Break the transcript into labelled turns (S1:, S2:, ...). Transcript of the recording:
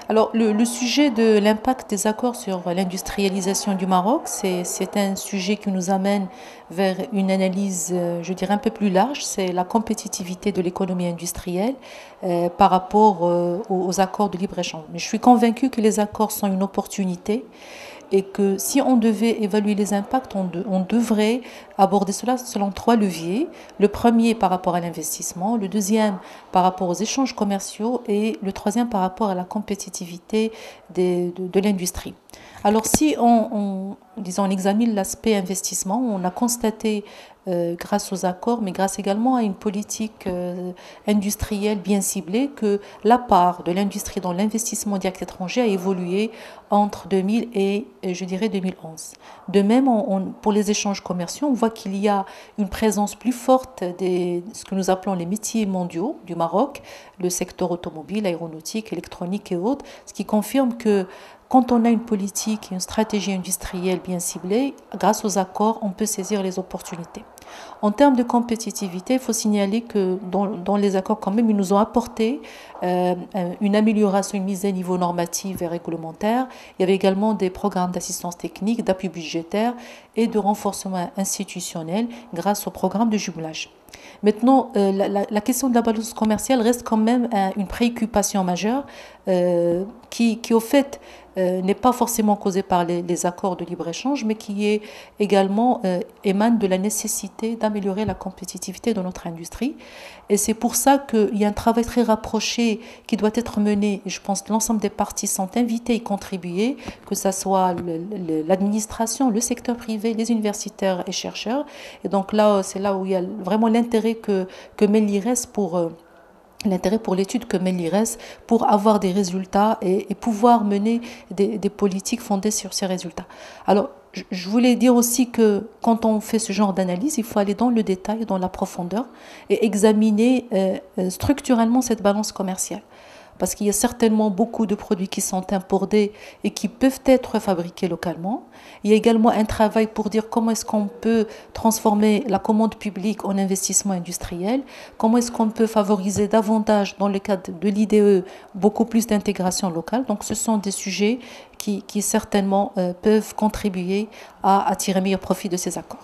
S1: Alors, le sujet de l'impact des accords sur l'industrialisation du Maroc, c'est un sujet qui nous amène vers une analyse, je dirais, un peu plus large. C'est la compétitivité de l'économie industrielle par rapport aux accords de libre-échange. Mais je suis convaincue que les accords sont une opportunité et que si on devait évaluer les impacts, on devrait aborder cela selon trois leviers. Le premier par rapport à l'investissement, le deuxième par rapport aux échanges commerciaux et le troisième par rapport à la compétitivité de l'industrie. Alors si disons, on examine l'aspect investissement, on a constaté grâce aux accords, mais grâce également à une politique industrielle bien ciblée, que la part de l'industrie dans l'investissement direct étranger a évolué entre 2000 et je dirais 2011. De même, pour les échanges commerciaux, on voit qu'il y a une présence plus forte de ce que nous appelons les métiers mondiaux du Maroc, le secteur automobile, aéronautique, électronique et autres, ce qui confirme que quand on a une politique et une stratégie industrielle bien ciblée, grâce aux accords, on peut saisir les opportunités. En termes de compétitivité, il faut signaler que dans les accords, quand même, ils nous ont apporté une amélioration, une mise à niveau normative et réglementaire. Il y avait également des programmes d'assistance technique, d'appui budgétaire et de renforcement institutionnel grâce au programme de jumelage. Maintenant, la question de la balance commerciale reste quand même une préoccupation majeure qui au fait, n'est pas forcément causée par les accords de libre-échange, mais qui est également émane de la nécessité d'améliorer la compétitivité de notre industrie. Et c'est pour ça qu'il y a un travail très rapproché qui doit être mené. Et je pense que l'ensemble des parties sont invitées à y contribuer, que ce soit l'administration, le secteur privé, les universitaires et chercheurs. Et donc là, c'est là où il y a vraiment l'intérêt que met l'IRES l'intérêt pour l'étude que mène l'IRES pour avoir des résultats et pouvoir mener des politiques fondées sur ces résultats. Alors, je voulais dire aussi que quand on fait ce genre d'analyse, il faut aller dans le détail, dans la profondeur et examiner structurellement cette balance commerciale. Parce qu'il y a certainement beaucoup de produits qui sont importés et qui peuvent être fabriqués localement. Il y a également un travail pour dire comment est-ce qu'on peut transformer la commande publique en investissement industriel, comment est-ce qu'on peut favoriser davantage, dans le cadre de l'IDE, beaucoup plus d'intégration locale. Donc ce sont des sujets qui certainement peuvent contribuer à tirer meilleur profit de ces accords.